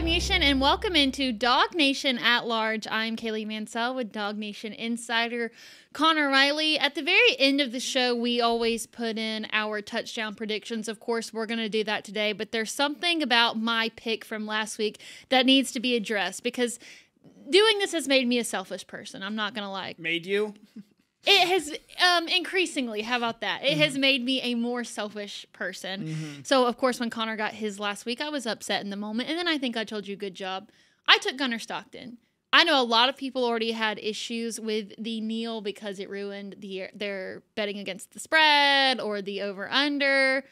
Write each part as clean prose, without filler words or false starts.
DawgNation, and welcome into DawgNation at Large. I'm Kaylee Mansell with DawgNation insider Connor Riley. At the very end of the show, we always put in our touchdown predictions. Of course, we're going to do that today, but there's something about my pick from last week that needs to be addressed because doing this has made me a selfish person. I'm not going to lie. Made you? It has increasingly, how about that? It has made me a more selfish person. So, of course, when Connor got his last week, I was upset in the moment. And then I think I told you, good job. I took Gunner Stockton. I know a lot of people already had issues with the kneel because it ruined their betting against the spread or the over-under.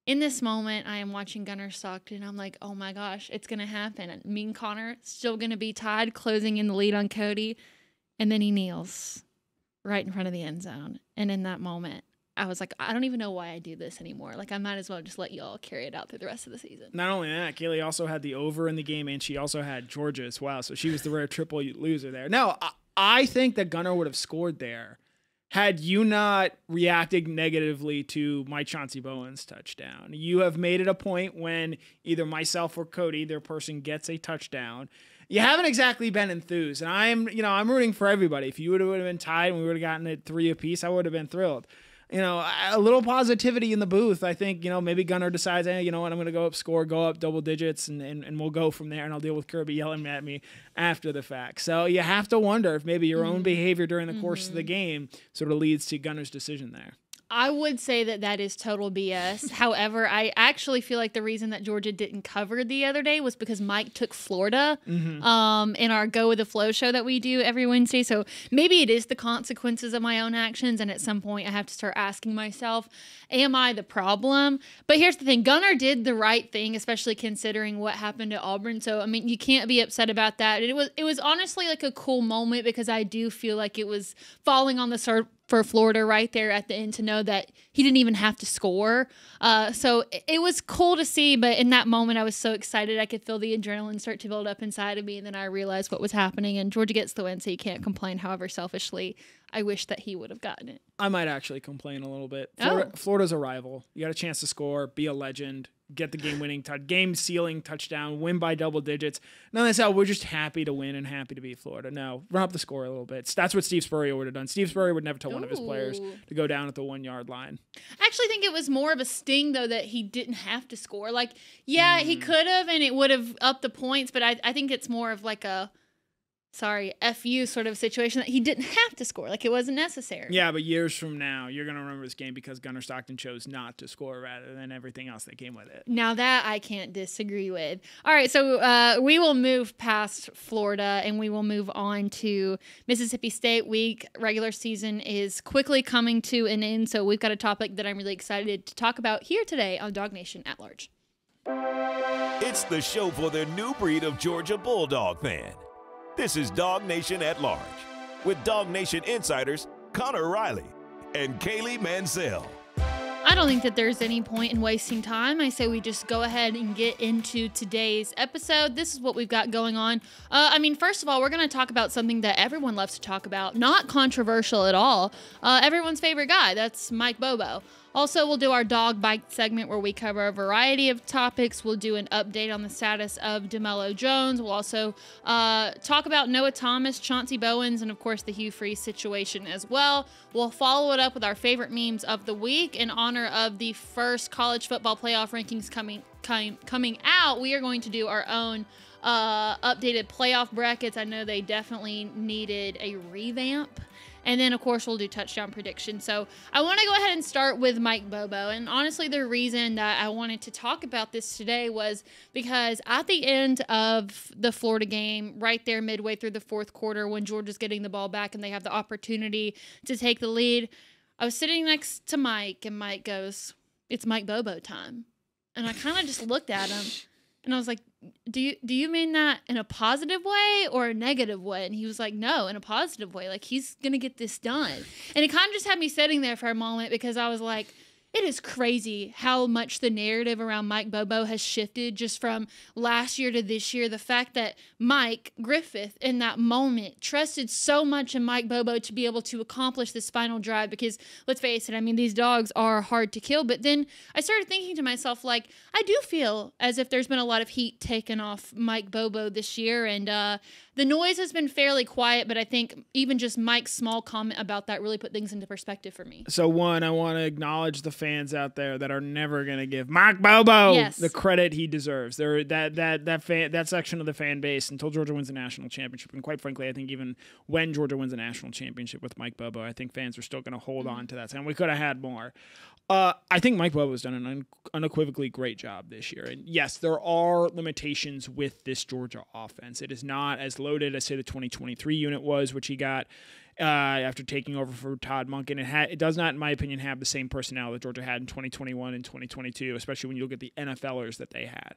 In this moment, I am watching Gunner Stockton. I'm like, oh my gosh, it's going to happen. And me and Connor still going to be tied, closing in the lead on Cody. And then he kneels right in front of the end zone. And in that moment, I was like, I don't even know why I do this anymore. Like, I might as well just let you all carry it out through the rest of the season. Not only that, Kaylee also had the over in the game, and she also had Georgia as well. So she was the rare triple loser there. Now, I think that Gunner would have scored there had you not reacted negatively to my Chauncey Bowens touchdown. You have made it a point when either myself or Cody, their person, gets a touchdown, you haven't exactly been enthused, and I'm rooting for everybody. If you would have been tied and we would have gotten it 3 apiece, I would have been thrilled. A little positivity in the booth. I think, maybe Gunner decides, hey, you know what, I'm going to go up double digits, and we'll go from there, and I'll deal with Kirby yelling at me after the fact. So you have to wonder if maybe your own behavior during the course of the game sort of leads to Gunner's decision there. I would say that is total BS. However, I actually feel like the reason that Georgia didn't cover the other day was because Mike took Florida in our Go With The Flow show that we do every Wednesday. So maybe it is the consequences of my own actions, and at some point I have to start asking myself, am I the problem? But here's the thing. Gunner did the right thing, especially considering what happened at Auburn. So, I mean, you can't be upset about that. It was honestly like a cool moment because I do feel like it was falling on the sword for Florida right there at the end to know that he didn't even have to score. So it was cool to see, but in that moment I was so excited I could feel the adrenaline start to build up inside of me, and then I realized what was happening, and Georgia gets the win, so you can't complain. However, selfishly, I wish that he would have gotten it. I might actually complain a little bit. Florida's a rival. You got a chance to score, be a legend, get the game-winning, game-sealing touchdown, win by double digits. None of this out. We're just happy to win and happy to beat Florida. No, run up the score a little bit. That's what Steve Spurrier would have done. Steve Spurrier would never tell one of his players to go down at the 1-yard line. I actually think it was more of a sting, though, that he didn't have to score. Like, yeah, he could have, and it would have upped the points, but I think it's more of like a F you sort of situation that he didn't have to score. Like, it wasn't necessary. Yeah, but years from now, you're going to remember this game because Gunnar Stockton chose not to score rather than everything else that came with it. Now that I can't disagree with. All right, so we will move past Florida and we will move on to Mississippi State week. Regular season is quickly coming to an end, so we've got a topic that I'm really excited to talk about here today on DawgNation at Large. It's the show for the new breed of Georgia Bulldog fan. This is DawgNation at Large with DawgNation insiders Connor Riley and Kaylee Mansell. I don't think that there's any point in wasting time. I say we just go ahead and get into today's episode. This is what we've got going on. First of all, we're going to talk about something that everyone loves to talk about. Not controversial at all. Everyone's favorite guy. That's Mike Bobo. Also, we'll do our dog bite segment where we cover a variety of topics. We'll do an update on the status of Dlo Jones. We'll also talk about Noah Thomas, Chauncey Bowens, and, of course, the Hugh Freeze situation as well. We'll follow it up with our favorite memes of the week. In honor of the first college football playoff rankings coming out, we are going to do our own updated playoff brackets. I know they definitely needed a revamp. And then, of course, we'll do touchdown predictions. So I want to go ahead and start with Mike Bobo. And honestly, the reason that I wanted to talk about this today was because at the end of the Florida game, right there midway through the fourth quarter, when Georgia's getting the ball back and they have the opportunity to take the lead, I was sitting next to Mike, and Mike goes, "It's Mike Bobo time." And I kind of just looked at him, and I was like, do you mean that in a positive way or a negative way? And he was like, no, in a positive way. Like, he's going to get this done. And it kind of just had me sitting there for a moment because I was like, It is crazy how much the narrative around Mike Bobo has shifted just from last year to this year. The fact that Mike Griffith in that moment trusted so much in Mike Bobo to be able to accomplish this final drive, because let's face it, I mean, these dogs are hard to kill. But then I started thinking to myself, like, I do feel as if there's been a lot of heat taken off Mike Bobo this year. And the noise has been fairly quiet, but I think even just Mike's small comment about that really put things into perspective for me. So one, I want to acknowledge the fans out there that are never going to give Mike Bobo the credit he deserves. There, that section of the fan base until Georgia wins the national championship, and quite frankly, I think even when Georgia wins the national championship with Mike Bobo, I think fans are still going to hold on to that. And we could have had more. I think Mike Bobo has done an unequivocally great job this year. And yes, there are limitations with this Georgia offense. It is not as loaded as, say, the 2023 unit was, which he got after taking over for Todd Monken. It does not, in my opinion, have the same personnel that Georgia had in 2021 and 2022, especially when you look at the NFLers that they had.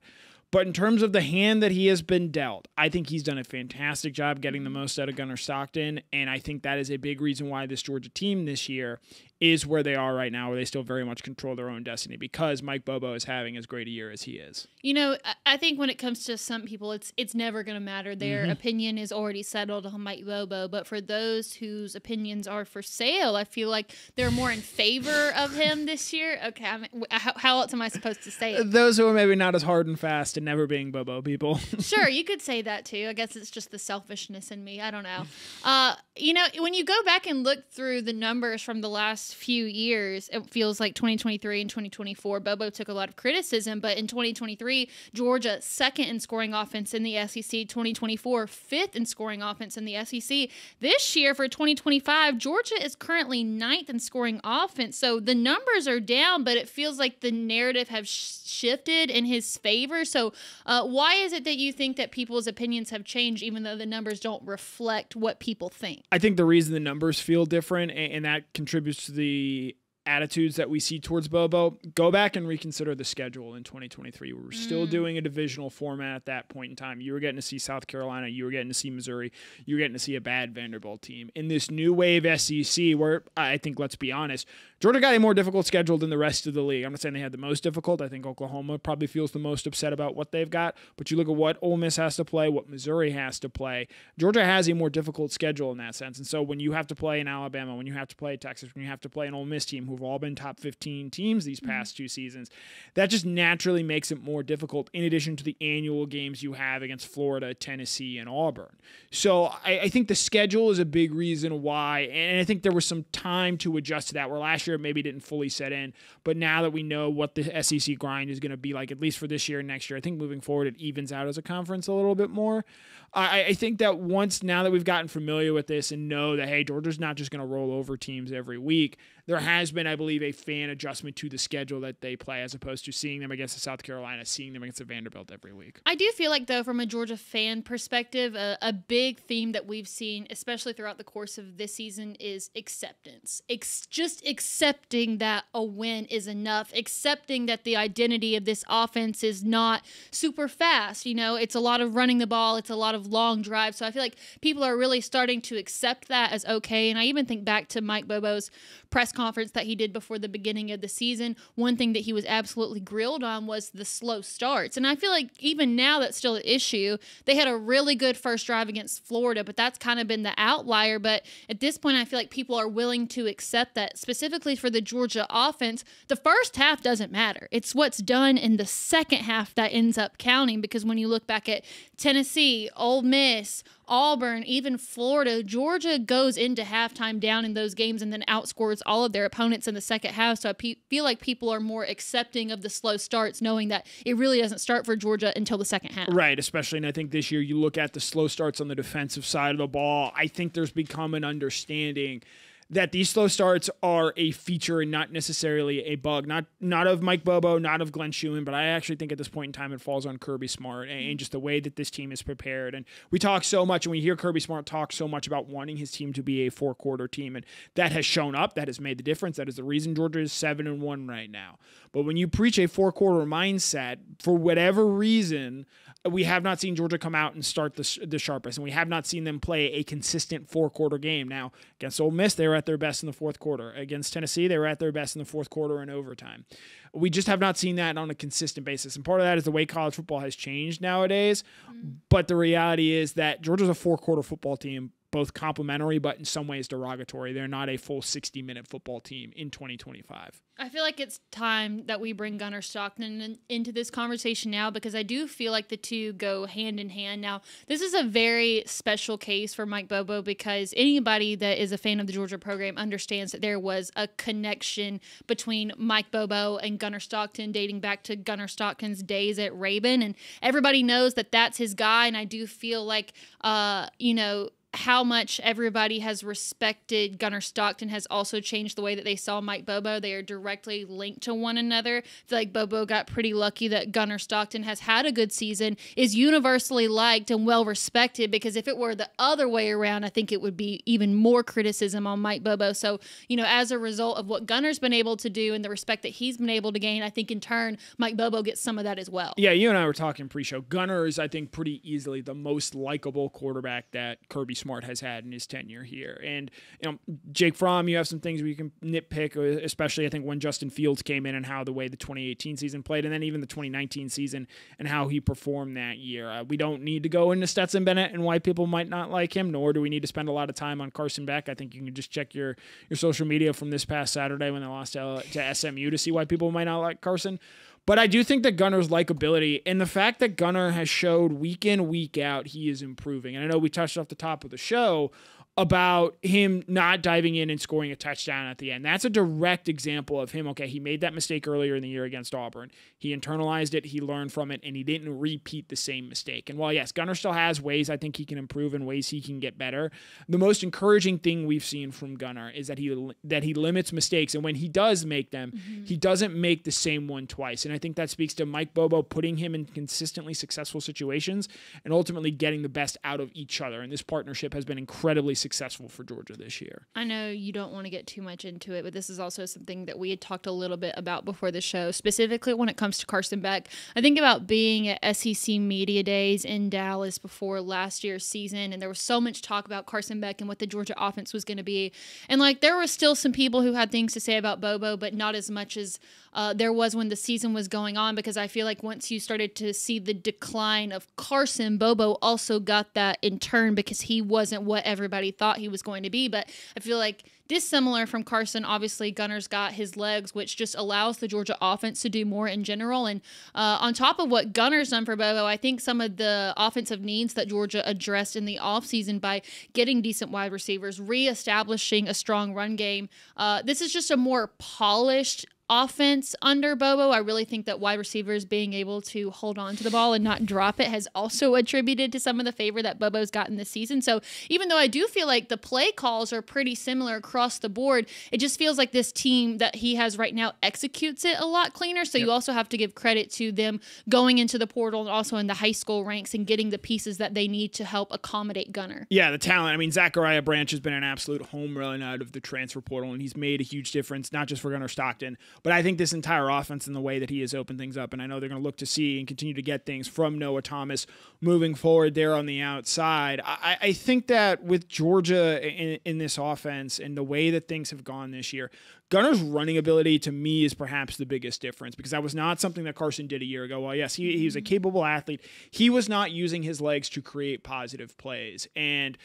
But in terms of the hand that he has been dealt, I think he's done a fantastic job getting the most out of Gunner Stockton, and I think that is a big reason why this Georgia team this year is where they are right now, where they still very much control their own destiny, because Mike Bobo is having as great a year as he is. You know, I think when it comes to some people, it's never going to matter. Their opinion is already settled on Mike Bobo, but for those whose opinions are for sale, I feel like they're more in favor of him this year. Okay, how else am I supposed to say it? Those who are maybe not as hard and fast and never being Bobo people. Sure, you could say that too. I guess it's just the selfishness in me. I don't know. You know, when you go back and look through the numbers from the last few years, it feels like 2023 and 2024, Bobo took a lot of criticism, but in 2023, Georgia second in scoring offense in the SEC, 2024 fifth in scoring offense in the SEC. This year for 2025, Georgia is currently ninth in scoring offense. So the numbers are down, but it feels like the narrative has shifted in his favor. So why is it that you think that people's opinions have changed, even though the numbers don't reflect what people think? I think the reason the numbers feel different, and that contributes to the attitudes that we see towards Bobo, go back and reconsider the schedule in 2023. We were still doing a divisional format at that point in time. You were getting to see South Carolina. You were getting to see Missouri. You were getting to see a bad Vanderbilt team. In this new wave SEC, where I think, let's be honest, Georgia got a more difficult schedule than the rest of the league. I'm not saying they had the most difficult. I think Oklahoma probably feels the most upset about what they've got. But you look at what Ole Miss has to play, what Missouri has to play. Georgia has a more difficult schedule in that sense. And so when you have to play in Alabama, when you have to play Texas, when you have to play an Ole Miss team who've all been top 15 teams these past 2 seasons, that just naturally makes it more difficult, in addition to the annual games you have against Florida, Tennessee, and Auburn. So I think the schedule is a big reason why, and I think there was some time to adjust to that, where last year it maybe didn't fully set in, but now that we know what the SEC grind is going to be like, at least for this year and next year, I think moving forward it evens out as a conference a little bit more. I think that now that we've gotten familiar with this and know that, hey, Georgia's not just going to roll over teams every week, there has been, I believe, a fan adjustment to the schedule that they play, as opposed to seeing them against the South Carolina, seeing them against the Vanderbilt every week. I do feel like, though, from a Georgia fan perspective, a big theme that we've seen, especially throughout the course of this season, is acceptance. Just accepting that a win is enough, accepting that the identity of this offense is not super fast. You know, it's a lot of running the ball, it's a lot of long drives. So I feel like people are really starting to accept that as okay. And I even think back to Mike Bobo's press conference that he did before the beginning of the season. One thing that he was absolutely grilled on was the slow starts. And I feel like even now that's still an issue. They had a really good first drive against Florida, but that's kind of been the outlier. But at this point, I feel like people are willing to accept that. Specifically for the Georgia offense, the first half doesn't matter. It's what's done in the second half that ends up counting, because when you look back at Tennessee, Ole Miss, Auburn, even Florida, Georgia goes into halftime down in those games and then outscores all of their opponents in the second half. So I feel like people are more accepting of the slow starts, knowing that it really doesn't start for Georgia until the second half. Right, especially, and I think this year you look at the slow starts on the defensive side of the ball, I think there's become an understanding that these slow starts are a feature and not necessarily a bug. Not of Mike Bobo, not of Glenn Schumann, but I actually think at this point in time it falls on Kirby Smart and just the way that this team is prepared. And we talk so much, and we hear Kirby Smart talk so much about wanting his team to be a 4-quarter team, and that has shown up. That has made the difference. That is the reason Georgia is 7-1 right now. But when you preach a 4-quarter mindset, for whatever reason, we have not seen Georgia come out and start the sharpest, and we have not seen them play a consistent 4-quarter game. Now, against Ole Miss, they were at their best in the fourth quarter. Against Tennessee, they were at their best in the fourth quarter and overtime. We just have not seen that on a consistent basis, and part of that is the way college football has changed nowadays. But the reality is that Georgia's a 4-quarter football team, both complimentary, but in some ways derogatory. They're not a full 60-minute football team in 2025. I feel like it's time that we bring Gunnar Stockton into this conversation now, because I do feel like the two go hand in hand. Now, this is a very special case for Mike Bobo, because anybody that is a fan of the Georgia program understands that there was a connection between Mike Bobo and Gunnar Stockton dating back to Gunnar Stockton's days at Rabin, and everybody knows that that's his guy. And I do feel like, how much everybody has respected Gunnar Stockton has also changed the way that they saw Mike Bobo. They are directly linked to one another. I feel like Bobo got pretty lucky that Gunnar Stockton has had a good season, is universally liked and well respected, because if it were the other way around, I think it would be even more criticism on Mike Bobo. So, as a result of what Gunnar's been able to do and the respect that he's been able to gain, I think in turn, Mike Bobo gets some of that as well. Yeah, you and I were talking pre-show. Gunnar is, I think, pretty easily the most likable quarterback that Kirby Smart has had in his tenure here. And, Jake Fromm, you have some things where you can nitpick, especially I think when Justin Fields came in and how the way the 2018 season played, and then even the 2019 season and how he performed that year. We don't need to go into Stetson Bennett and why people might not like him, nor do we need to spend a lot of time on Carson Beck. I think you can just check your social media from this past Saturday when they lost to SMU to see why people might not like Carson. But I do think that Gunnar's likability and the fact that Gunnar has showed week in, week out, he is improving. And I know we touched off the top of the show about him not diving in and scoring a touchdown at the end. That's a direct example of him. Okay, he made that mistake earlier in the year against Auburn. He internalized it, he learned from it, and he didn't repeat the same mistake. And while, yes, Gunnar still has ways I think he can improve and ways he can get better, the most encouraging thing we've seen from Gunnar is that he limits mistakes, and when he does make them, he doesn't make the same one twice. And I think that speaks to Mike Bobo putting him in consistently successful situations and ultimately getting the best out of each other. And this partnership has been incredibly successful for Georgia this year. I know you don't want to get too much into it, but this is also something that we had talked a little bit about before the show, specifically when it comes to Carson Beck. I think about being at SEC Media Days in Dallas before last year's season, and there was so much talk about Carson Beck and what the Georgia offense was going to be. And there were still some people who had things to say about Bobo, but not as much as there was when the season was going on, because I feel like once you started to see the decline of Carson, Bobo also got that in turn because he wasn't what everybody thought he was going to be. But I feel like dissimilar from Carson, obviously Gunner's got his legs, which just allows the Georgia offense to do more in general. And on top of what Gunner's done for Bobo, I think some of the offensive needs that Georgia addressed in the offseason by getting decent wide receivers, reestablishing a strong run game, this is just a more polished offense under Bobo. I really think that wide receivers being able to hold on to the ball and not drop it has also attributed to some of the favor that Bobo's gotten this season. So even though I do feel like the play calls are pretty similar across the board, it just feels like this team that he has right now executes it a lot cleaner. So you also have to give credit to them going into the portal and also in the high school ranks and getting the pieces that they need to help accommodate Gunner. Yeah, the talent. I mean, Zachariah Branch has been an absolute home run out of the transfer portal, and he's made a huge difference, not just for Gunnar Stockton, but I think this entire offense and the way that he has opened things up. And I know they're going to look to see and continue to get things from Noah Thomas moving forward there on the outside. I think that with Georgia in this offense and the way that things have gone this year, Gunner's running ability to me is perhaps the biggest difference, because that was not something that Carson did a year ago. Well, yes, he was a capable athlete. He was not using his legs to create positive plays. And,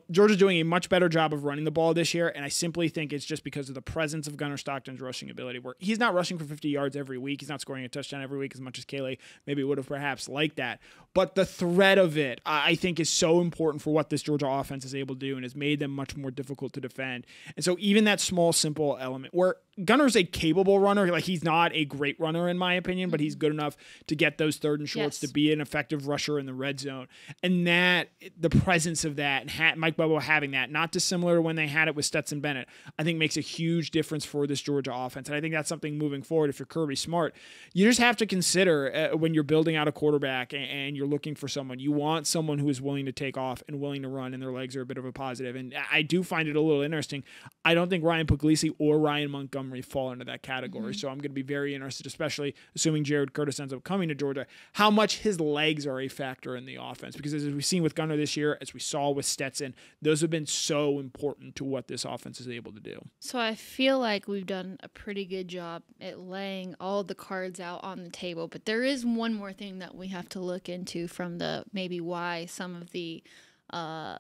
Georgia's doing a much better job of running the ball this year. And I simply think it's just because of the presence of Gunnar Stockton's rushing ability, where he's not rushing for 50 yards every week. He's not scoring a touchdown every week as much as Kaylee maybe would have perhaps liked that. But the threat of it, I think, is so important for what this Georgia offense is able to do and has made them much more difficult to defend. And so even that small, simple element where Gunner's a capable runner, he's not a great runner in my opinion, but he's good enough to get those third and shorts, to be an effective rusher in the red zone. And that, the presence of that, and Mike Bobo having that, not dissimilar to when they had it with Stetson Bennett, I think makes a huge difference for this Georgia offense. And I think that's something moving forward, if you're Kirby Smart, you just have to consider when you're building out a quarterback and you're looking for someone, you want someone who is willing to take off and willing to run, and their legs are a bit of a positive. And I do find it a little interesting. I don't think Ryan Puglisi or Ryan Montgomery fall into that category. So I'm going to be very interested, especially assuming Jared Curtis ends up coming to Georgia, how much his legs are a factor in the offense. Because as we've seen with Gunner this year, as we saw with Stetson, those have been so important to what this offense is able to do. So I feel like we've done a pretty good job at laying all the cards out on the table. But there is one more thing that we have to look into from the maybe why some of the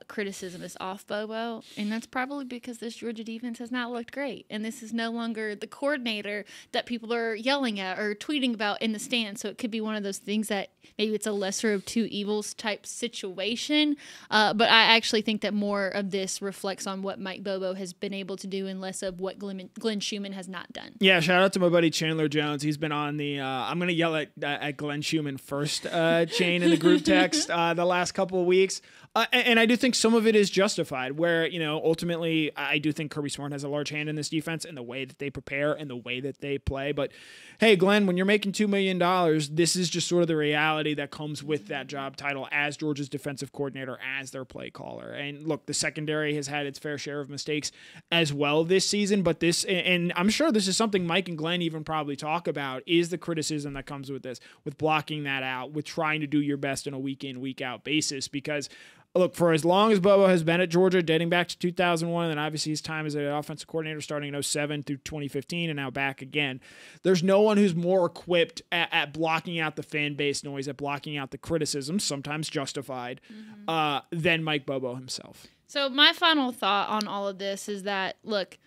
criticism is off Bobo, and that's probably because this Georgia defense has not looked great, and this is no longer the coordinator that people are yelling at or tweeting about in the stands. So it could be one of those things that maybe it's a lesser of two evils type situation, but I actually think that more of this reflects on what Mike Bobo has been able to do and less of what Glenn Schumann has not done. Yeah, shout out to my buddy Chandler Jones. He's been on the I'm going to yell at Glenn Schumann first chain in the group text the last couple of weeks. And I do think some of it is justified, where, ultimately I do think Kirby Smart has a large hand in this defense and the way that they prepare and the way that they play. But hey, Glenn, when you're making $2 million, this is just sort of the reality that comes with that job title as Georgia's defensive coordinator, as their play caller. And look, the secondary has had its fair share of mistakes as well this season. But and I'm sure this is something Mike and Glenn even probably talk about, is the criticism that comes with this, with blocking that out, with trying to do your best on a week in, week out basis. Because look, for as long as Bobo has been at Georgia, dating back to 2001, and obviously his time as an offensive coordinator starting in 07 through 2015 and now back again, there's no one who's more equipped at blocking out the fan base noise, at blocking out the criticism, sometimes justified, than Mike Bobo himself. So my final thought on all of this is that, look,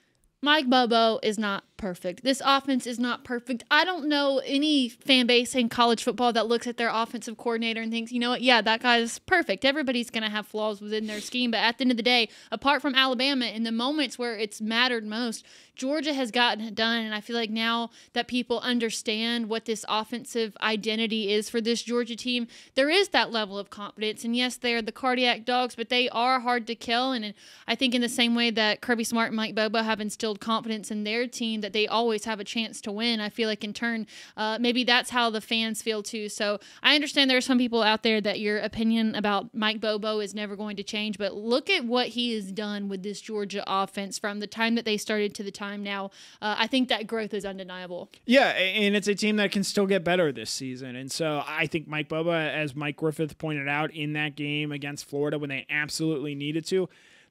Mike Bobo is not perfect. This offense is not perfect. I don't know any fan base in college football that looks at their offensive coordinator and thinks, you know what, yeah, that guy's perfect. Everybody's going to have flaws within their scheme. But at the end of the day, apart from Alabama, in the moments where it's mattered most, Georgia has gotten it done. And I feel like now that people understand what this offensive identity is for this Georgia team, there is that level of confidence. And yes, they are the cardiac dogs, but they are hard to kill. And I think in the same way that Kirby Smart and Mike Bobo have instilled confidence in their team, that they always have a chance to win, I feel like in turn, maybe that's how the fans feel too. So I understand there are some people out there that your opinion about Mike Bobo is never going to change, but look at what he has done with this Georgia offense from the time that they started to the time now. I think that growth is undeniable. Yeah, and it's a team that can still get better this season. And so I think Mike Bobo, as Mike Griffith pointed out in that game against Florida when they absolutely needed to,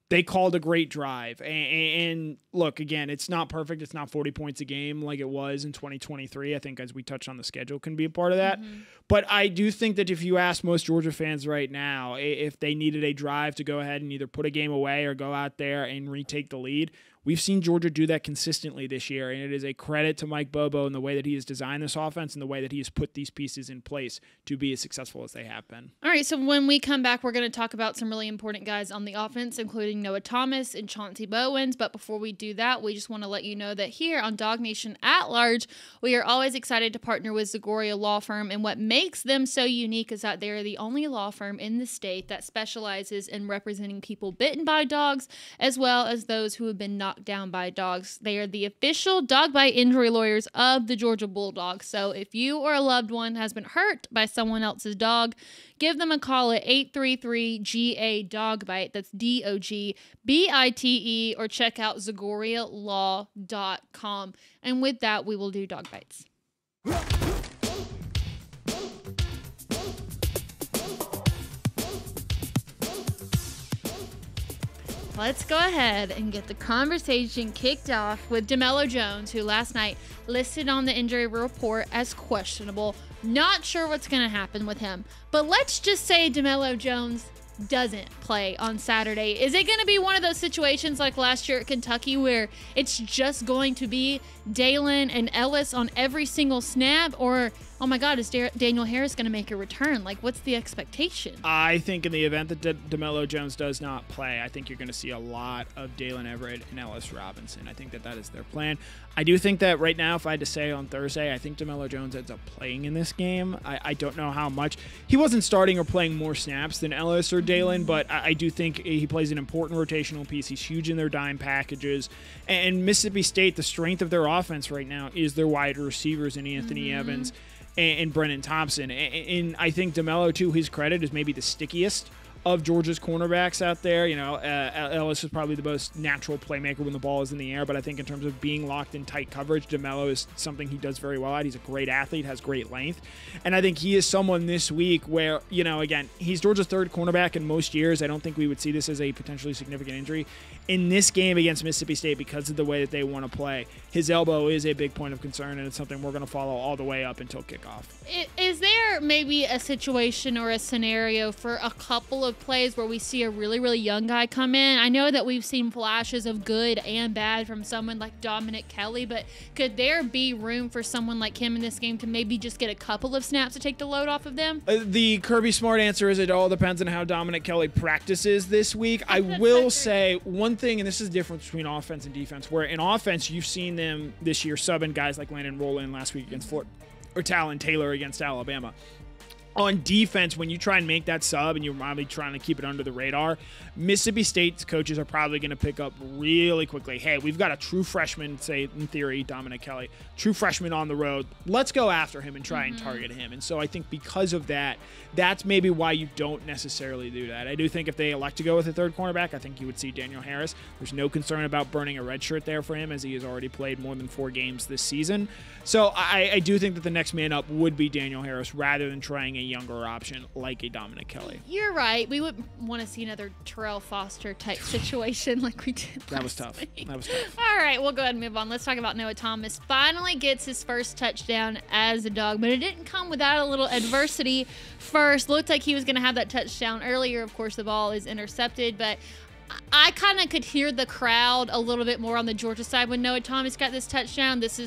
they called a great drive. And look, again, it's not perfect. It's not 40 points a game like it was in 2023. I think, as we touched on, the schedule can be a part of that. But I do think that if you ask most Georgia fans right now, if they needed a drive to go ahead and either put a game away or go out there and retake the lead, we've seen Georgia do that consistently this year, and it is a credit to Mike Bobo and the way that he has designed this offense and the way that he has put these pieces in place to be as successful as they have been. All right, so when we come back, we're going to talk about some really important guys on the offense, including Noah Thomas and Chauncey Bowens. But before we do that, we just want to let you know that here on DawgNation at Large, we are always excited to partner with Zagoria Law Firm, and what makes them so unique is that they are the only law firm in the state that specializes in representing people bitten by dogs, as well as those who have been knocked down by dogs. They are the official dog bite injury lawyers of the Georgia Bulldogs. So if you or a loved one has been hurt by someone else's dog, give them a call at 833-GA-DOG-BITE. That's DOGBITE, or check out ZagoriaLaw.com. And with that, we will do dog bites. Let's go ahead and get the conversation kicked off with Dlo Jones, who last night listed on the injury report as questionable. Not sure what's going to happen with him, but let's just say Dlo Jones doesn't play on Saturday. Is it going to be one of those situations like last year at Kentucky where it's just going to be Dalen and Ellis on every single snap? Or, oh my God, is Daniel Harris going to make a return? Like, what's the expectation? I think in the event that Dlo Jones does not play, I think you're going to see a lot of Dalen Everett and Ellis Robinson. I think that is their plan. I do think that right now, if I had to say on Thursday, I think Dlo Jones ends up playing in this game. I don't know how much. He wasn't starting or playing more snaps than Ellis or Dalen, but I do think he plays an important rotational piece. He's huge in their dime packages. And Mississippi State, the strength of their offense right now is their wide receivers in Anthony Evans and Brennan Thompson. And I think Dlo, to his credit, is maybe the stickiest of Georgia's cornerbacks out there. Ellis is probably the most natural playmaker when the ball is in the air, but I think in terms of being locked in tight coverage, DeMello is something he does very well at. He's a great athlete, has great length, and I think he is someone this week where, again, he's Georgia's third cornerback in most years. I don't think we would see this as a potentially significant injury. In this game against Mississippi State, because of the way that they want to play, his elbow is a big point of concern, and it's something we're going to follow all the way up until kickoff. Is there maybe a situation or a scenario for a couple of plays where we see a really, really young guy come in? I know that we've seen flashes of good and bad from someone like Dominic Kelly, but could there be room for someone like him in this game to maybe just get a couple of snaps to take the load off of them? The Kirby Smart answer is it all depends on how Dominic Kelly practices this week. I will say one thing, and this is the difference between offense and defense, where in offense you've seen them this year subbing guys like Landon Rowland last week against Florida, or Talon Taylor against Alabama. On defense, when you try and make that sub and you're probably trying to keep it under the radar, Mississippi State's coaches are probably going to pick up really quickly. Hey, we've got a true freshman, say in theory, Dominic Kelly, true freshman on the road. Let's go after him and try and target him. And so I think because of that, that's maybe why you don't necessarily do that. I do think if they elect to go with a third cornerback, I think you would see Daniel Harris. There's no concern about burning a red shirt there for him, as he has already played more than 4 games this season. So I do think that the next man up would be Daniel Harris rather than trying a younger option like a Dominic Kelly. You're right. We would want to see another Terrell Foster type situation like we did That was tough. week. That was tough. All right, we'll go ahead and move on. Let's talk about Noah Thomas. Finally gets his first touchdown as a Dog, but it didn't come without a little adversity first. Looked like he was going to have that touchdown earlier. Of course, the ball is intercepted, but I kind of could hear the crowd a little bit more on the Georgia side when Noah Thomas got this touchdown. This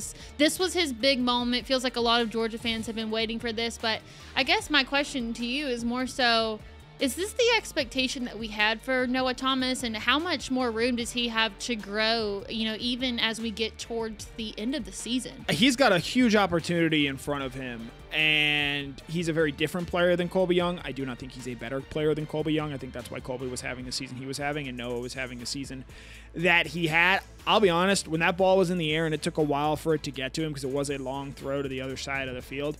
was his big moment. Feels like a lot of Georgia fans have been waiting for this, but I guess my question to you is more so, is this the expectation that we had for Noah Thomas, and how much more room does he have to grow, even as we get towards the end of the season? He's got a huge opportunity in front of him, and he's a very different player than Colby Young. I do not think he's a better player than Colby Young. I think that's why Colby was having the season he was having, and Noah was having the season that he had. I'll be honest, when that ball was in the air and it took a while for it to get to him because it was a long throw to the other side of the field,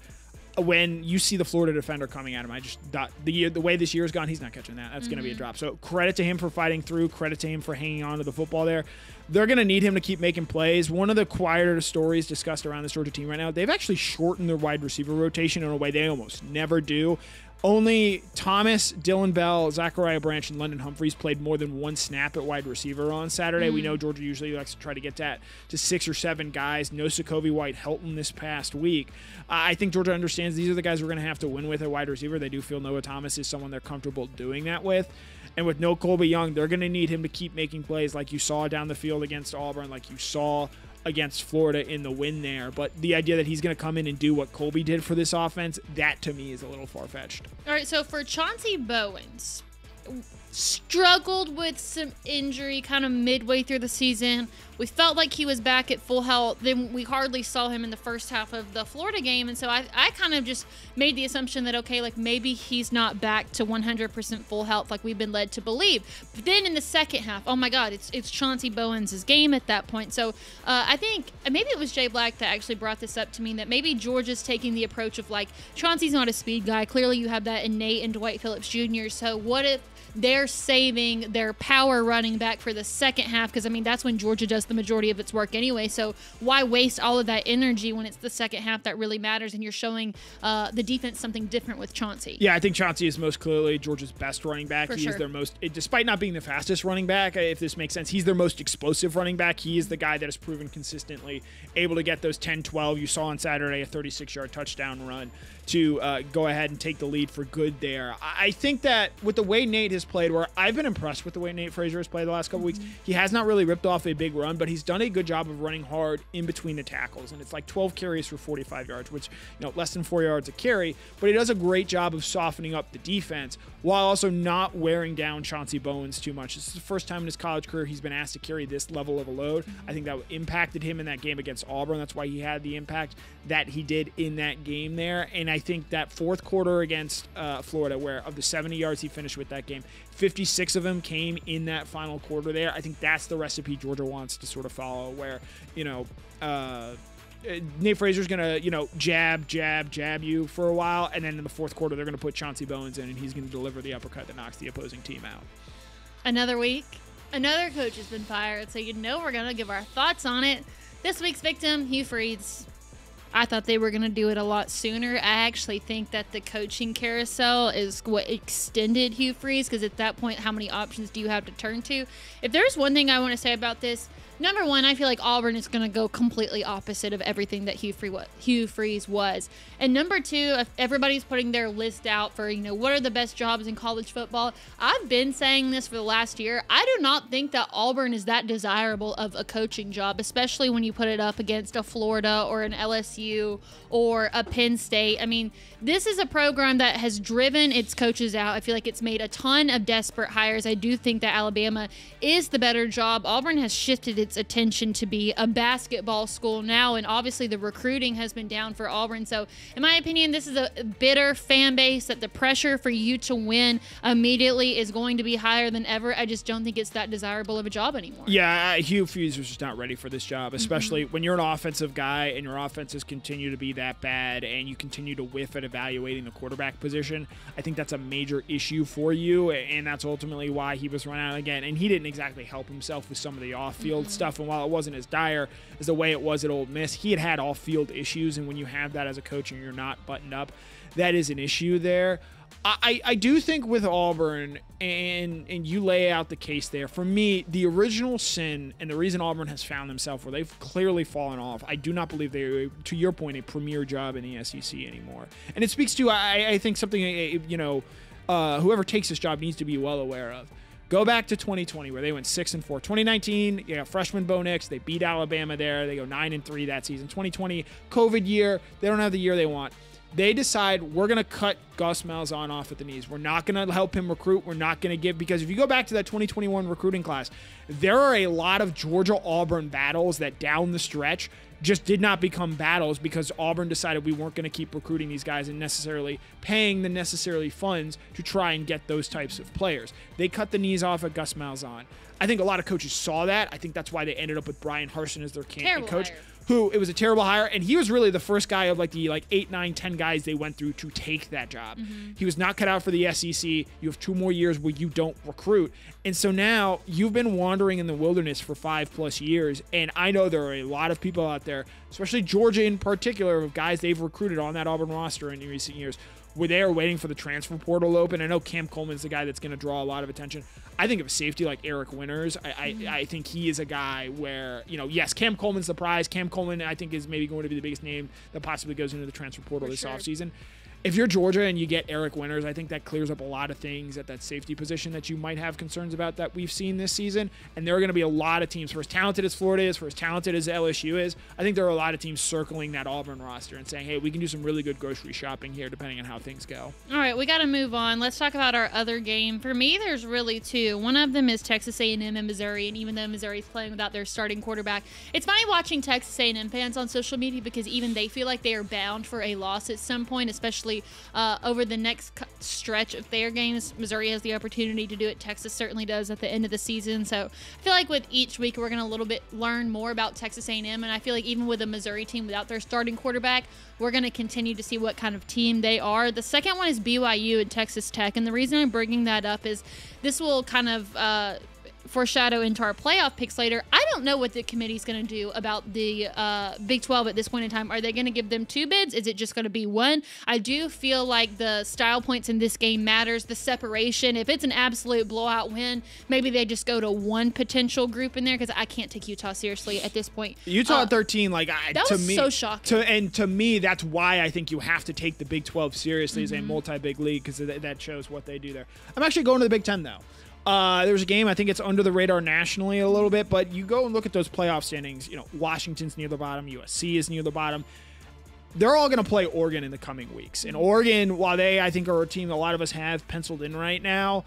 when you see the Florida defender coming at him, I just thought the way this year has gone, he's not catching that. That's going to be a drop. So credit to him for fighting through. Credit to him for hanging on to the football there. They're going to need him to keep making plays. One of the quieter stories discussed around this Georgia team right now, they've actually shortened their wide receiver rotation in a way they almost never do. Only Thomas, Dylan Bell, Zachariah Branch, and London Humphreys played more than 1 snap at wide receiver on Saturday. We know Georgia usually likes to try to get that to 6 or 7 guys. No Sokovie White-Helton this past week. I think Georgia understands these are the guys we're going to have to win with at wide receiver. They do feel Noah Thomas is someone they're comfortable doing that with. And with no Colby Young, they're going to need him to keep making plays like you saw down the field against Auburn, like you saw against Florida in the win there. But the idea that he's going to come in and do what Colby did for this offense, that to me is a little far-fetched. All right, so for Chauncey Bowens, struggled with some injury kind of midway through the season. We felt like he was back at full health. Then we hardly saw him in the first half of the Florida game. And so I kind of just made the assumption that, okay, like maybe he's not back to 100% full health like we've been led to believe. But then in the second half, oh my God, it's Chauncey Bowens' game at that point. So I think maybe it was Jay Black that actually brought this up to me, that maybe Georgia's taking the approach of like, Chauncey's not a speed guy. Clearly you have that innate in Dwight Phillips Jr. So what if they're saving their power running back for the second half? Because, I mean, that's when Georgia does the majority of its work anyway. So why waste all of that energy when it's the second half that really matters and you're showing the defense something different with Chauncey? Yeah, I think Chauncey is most clearly Georgia's best running back. For He sure. is their most, despite not being the fastest running back, if this makes sense, he's their most explosive running back. He is the guy that has proven consistently able to get those 10-12. You saw on Saturday a 36-yard touchdown run to go ahead and take the lead for good there. I think that with the way Nate has played, where I've been impressed with the way Nate Frazier has played the last couple weeks, he has not really ripped off a big run, but he's done a good job of running hard in between the tackles. And it's like 12 carries for 45 yards, which, less than 4 yards a carry, but he does a great job of softening up the defense while also not wearing down Chauncey Bowens too much. This is the first time in his college career he's been asked to carry this level of a load. I think that impacted him in that game against Auburn. That's why he had the impact that he did in that game there. And I think that fourth quarter against Florida, where of the 70 yards he finished with that game, 56 of them came in that final quarter there. I think that's the recipe Georgia wants to sort of follow, where, Nate Fraser's going to, jab you for a while, and then in the fourth quarter, they're going to put Chauncey Bowens in, and he's going to deliver the uppercut that knocks the opposing team out. Another week, another coach has been fired, so we're going to give our thoughts on it. This week's victim, Hugh Freeze. I thought they were going to do it a lot sooner. I actually think that the coaching carousel is what extended Hugh Freeze, because at that point, how many options do you have to turn to? If there's one thing I want to say about this, number one, I feel like Auburn is going to go completely opposite of everything that Hugh Freeze was. And number two, if everybody's putting their list out for, what are the best jobs in college football, I've been saying this for the last year. I do not think that Auburn is that desirable of a coaching job, especially when you put it up against a Florida or an LSU or a Penn State. I mean, this is a program that has driven its coaches out. I feel like it's made a ton of desperate hires. I do think that Alabama is the better job. Auburn has shifted its attention to be a basketball school now, and obviously the recruiting has been down for Auburn. So in my opinion, this is a bitter fan base that the pressure for you to win immediately is going to be higher than ever. I just don't think it's that desirable of a job anymore. Yeah, Hugh Freeze was just not ready for this job, especially when you're an offensive guy and your offenses continue to be that bad and you continue to whiff at evaluating the quarterback position. I think that's a major issue for you, and that's ultimately why he was run out again. And he didn't exactly help himself with some of the off-field stuff, and while it wasn't as dire as the way it was at Ole Miss, he had off-field issues, and when you have that as a coach and you're not buttoned up, that is an issue there. I do think with Auburn, and you lay out the case there, for me, the original sin and the reason Auburn has found themselves where they've clearly fallen off, I do not believe they're, to your point, a premier job in the SEC anymore. And it speaks to, I think, something, whoever takes this job needs to be well aware of. Go back to 2020 where they went 6-4. 2019, freshman Bo Nix, they beat Alabama there. They go 9-3 that season. 2020, COVID year, they don't have the year they want. They decide we're going to cut Gus Malzahn off at the knees. We're not going to help him recruit. We're not going to give, because if you go back to that 2021 recruiting class, there are a lot of Georgia-Auburn battles that down the stretch just did not become battles because Auburn decided we weren't going to keep recruiting these guys and necessarily paying the necessary funds to try and get those types of players. They cut the knees off at Gus Malzahn. I think a lot of coaches saw that. I think that's why they ended up with Brian Harsin as their candidate coach. Who, it was a terrible hire, and he was really the first guy of the 8, 9, 10 guys they went through to take that job. He was not cut out for the SEC. You have 2 more years where you don't recruit. And so now you've been wandering in the wilderness for 5+ years, and I know there are a lot of people out there, especially Georgia in particular, of guys they've recruited on that Auburn roster in recent years, where they are waiting for the transfer portal to open. I know Cam Coleman's the guy that's going to draw a lot of attention. I think of a safety like Eric Winters. I think he is a guy where, yes, Cam Coleman's the prize. Cam Coleman, I think, is maybe going to be the biggest name that possibly goes into the transfer portal this offseason. If you're Georgia and you get Eric Winters, I think that clears up a lot of things at that safety position that you might have concerns about that we've seen this season. And there are going to be a lot of teams, for as talented as Florida is, for as talented as LSU is, I think there are a lot of teams circling that Auburn roster and saying, hey, we can do some really good grocery shopping here depending on how things go. All right, we got to move on. Let's talk about our other game. For me, there's really 2. One of them is Texas A&M and Missouri, and even though Missouri's playing without their starting quarterback, it's funny watching Texas A&M fans on social media because even they feel like they are bound for a loss at some point, especially over the next stretch of their games. Missouri has the opportunity to do it. Texas certainly does at the end of the season. So I feel like with each week we're going to a little bit learn more about Texas A&M, and I feel like even with a Missouri team without their starting quarterback, we're going to continue to see what kind of team they are. The second one is BYU and Texas Tech, and the reason I'm bringing that up is this will kind of foreshadow into our playoff picks later. I don't know what the committee's going to do about the Big 12 at this point in time. Are they going to give them 2 bids? Is it just going to be 1? I do feel like the style points in this game matters, the separation. If it's an absolute blowout win, maybe they just go to 1 potential group in there, because I can't take Utah seriously at this point. Utah at 13, that was so shocking. To me, that's why I think you have to take the Big 12 seriously as a multi-big league, because that shows what they do there. I'm actually going to the Big 10, though. There's a game, I think it's under the radar nationally a little bit, but you go and look at those playoff standings. Washington's near the bottom. USC is near the bottom. They're all going to play Oregon in the coming weeks. And Oregon, while they, I think, are a team a lot of us have penciled in right now,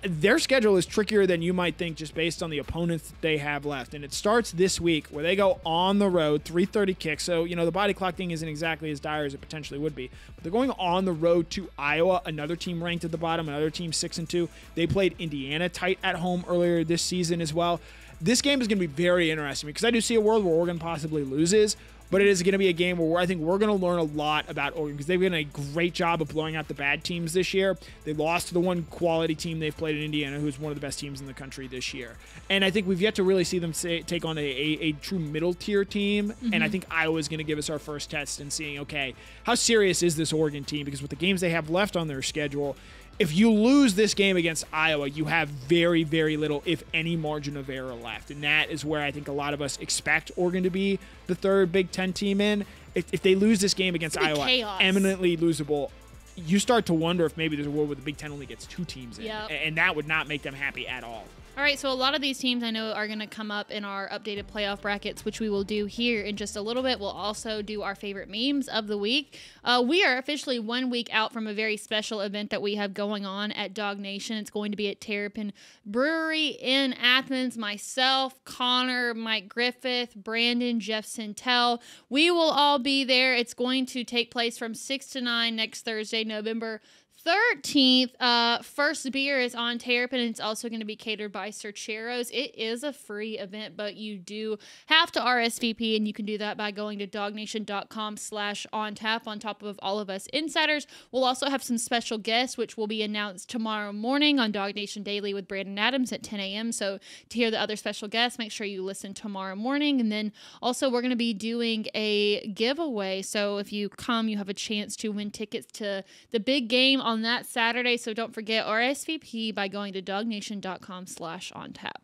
their schedule is trickier than you might think just based on the opponents that they have left. And it starts this week where they go on the road, 3:30 kick. So, the body clock thing isn't exactly as dire as it potentially would be. But they're going on the road to Iowa, another team ranked at the bottom, another team 6-2. They played Indiana tight at home earlier this season as well. this game is going to be very interesting because I do see a world where Oregon possibly loses, but it is going to be a game where I think we're going to learn a lot about Oregon because they've done a great job of blowing out the bad teams this year. They lost to the one quality team they've played in Indiana, who's one of the best teams in the country this year. And I think we've yet to really see them take on a true middle-tier team, and I think Iowa's going to give us our first test in seeing, okay, how serious is this Oregon team? Because with the games they have left on their schedule, if you lose this game against Iowa, you have very, very little, if any, margin of error left. And that is where I think a lot of us expect Oregon to be the third Big Ten team in. If they lose this game against Iowa, chaos. Eminently losable, you start to wonder if maybe there's a world where the Big Ten only gets 2 teams in. Yep. And that would not make them happy at all. All right, so a lot of these teams I know are going to come up in our updated playoff brackets, which we will do here in just a little bit. We'll also do our favorite memes of the week. We are officially 1 week out from a very special event that we have going on at DawgNation. It's going to be at Terrapin Brewery in Athens. Myself, Connor, Mike Griffith, Brandon, Jeff Sintel. We will all be there. It's going to take place from 6 to 9 next Thursday, November 13th. First beer is on Terrapin, and it's also going to be catered by Cercheros. It is a free event, but you do have to RSVP, and you can do that by going to DawgNation.com/ontap on top of all of us insiders. We'll also have some special guests, which will be announced tomorrow morning on DawgNation Daily with Brandon Adams at 10 a.m. So to hear the other special guests, make sure you listen tomorrow morning. And then also we're going to be doing a giveaway. So if you come, you have a chance to win tickets to the big game on that Saturday. So don't forget RSVP by going to DawgNation.com/ontap.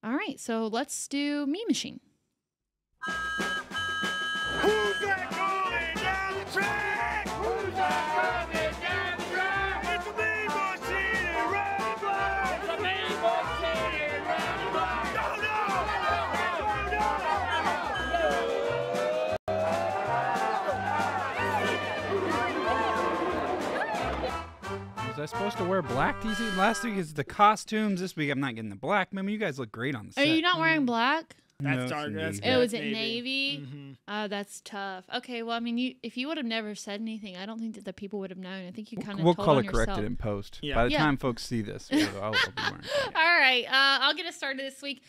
All right, so let's do Meme Machine. Who's that going down the track? Who's that coming down the track? It's a Meme Machine and Randy Black. It's a Meme Machine and Randy Black. Was I supposed to wear black these last week? Is the costumes this week? I'm not getting the black. I mean, you guys look great on the set. Are you not wearing black? That's No, dark. it's That's navy. It was that's at Navy. Oh, that's tough. Okay, well, I mean, if you would have never said anything, I don't think that the people would have known. I think you kind of We'll told color on correct yourself. it in post. Yeah. By the Yeah. time folks see this, I'll be wearing it. All right, I'll get us started this week.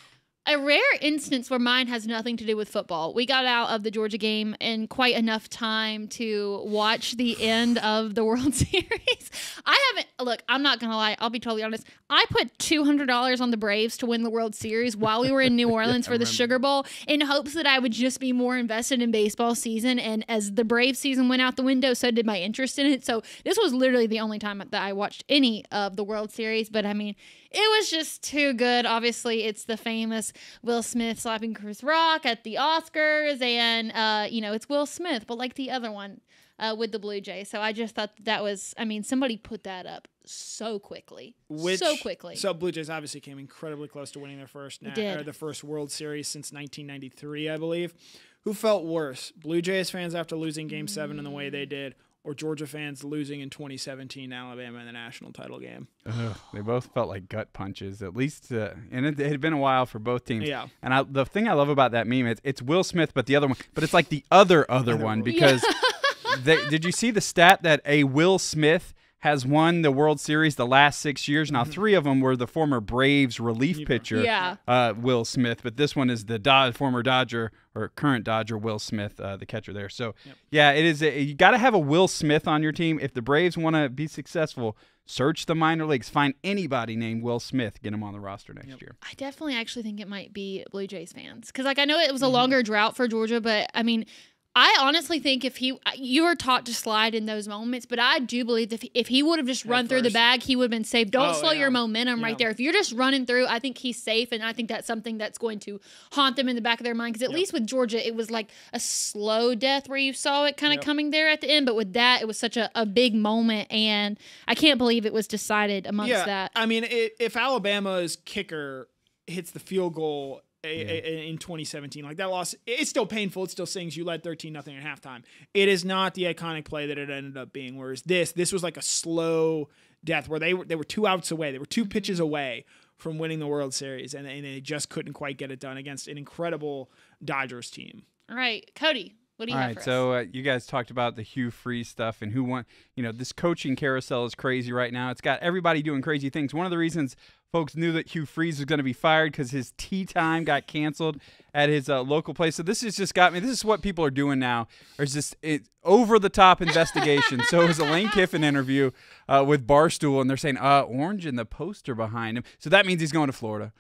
A rare instance where mine has nothing to do with football. We got out of the Georgia game in quite enough time to watch the end of the World Series. Look, I'm not going to lie. I'll be totally honest. I put $200 on the Braves to win the World Series while we were in New Orleans for the Sugar Bowl in hopes that I would just be more invested in baseball season. And as the Braves season went out the window, so did my interest in it. So this was literally the only time that I watched any of the World Series. But I mean, it was just too good. Obviously, it's the famous Will Smith slapping Chris Rock at the Oscars. And, it's Will Smith, but like the other one with the Blue Jays. So I just thought that was, somebody put that up so quickly. So Blue Jays obviously came incredibly close to winning their first the first World Series since 1993, I believe. Who felt worse? Blue Jays fans after losing Game 7 in the way they did, or Georgia fans losing in 2017 Alabama in the national title game? They both felt like gut punches, at least. And it had been a while for both teams. Yeah. And the thing I love about that meme, it's Will Smith, but the other one. But it's like the other one because did you see the stat that a Will Smith has won the World Series the last 6 years? Now, 3 of them were the former Braves relief pitcher, Will Smith, but this one is the former Dodger or current Dodger Will Smith, the catcher there. So, yeah, it is. You got to have a Will Smith on your team. If the Braves want to be successful, search the minor leagues. Find anybody named Will Smith. Get him on the roster next year. I definitely actually think it might be Blue Jays fans. Because, I know it was a longer drought for Georgia, but, I honestly think you were taught to slide in those moments, but I do believe that if he would have just run through the bag, he would have been safe. Don't slow your momentum right there. If you're just running through, I think he's safe, and I think that's something that's going to haunt them in the back of their mind, because at least with Georgia, it was like a slow death where you saw it kind of coming there at the end, but with that, it was such a big moment, and I can't believe it was decided amongst that. If Alabama's kicker hits the field goal in 2017, like that loss, it's still painful. It still stings. You led 13-0 at halftime. It is not the iconic play that it ended up being. Whereas this was like a slow death where they were 2 outs away. They were 2 pitches away from winning the World Series, and they just couldn't quite get it done against an incredible Dodgers team. All right, Cody, what do you have for us? So you guys talked about the Hugh Freeze stuff and who won. This coaching carousel is crazy right now. It's got everybody doing crazy things. One of the reasons folks knew that Hugh Freeze was going to be fired because his tea time got canceled at his local place. So this has just got me. This is what people are doing now. There's just over-the-top investigation. So it was a Lane Kiffin interview with Barstool, and they're saying orange in the poster behind him. So that means he's going to Florida.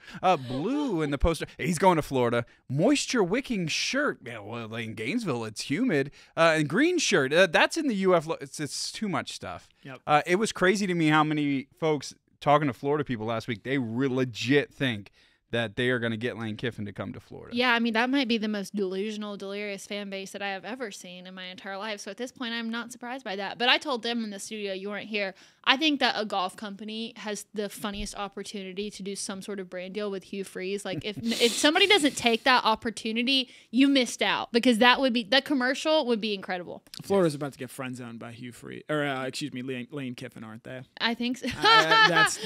Blue in the poster. He's going to Florida. Moisture-wicking shirt. Yeah, well, in Gainesville, it's humid. And green shirt. That's in the UF. It's too much stuff. Yep. It was crazy to me how many folks talking to Florida people last week, they legit think that they are going to get Lane Kiffin to come to Florida. Yeah, I mean, that might be the most delusional, delirious fan base that I have ever seen in my entire life. So at this point, I'm not surprised by that. But I told them in the studio, you weren't here, I think that a golf company has the funniest opportunity to do some sort of brand deal with Hugh Freeze. Like, if somebody doesn't take that opportunity, you missed out, because that commercial would be incredible. Florida's about to get friend zoned by Hugh Freeze, or Lane Kiffin, aren't they? I think so.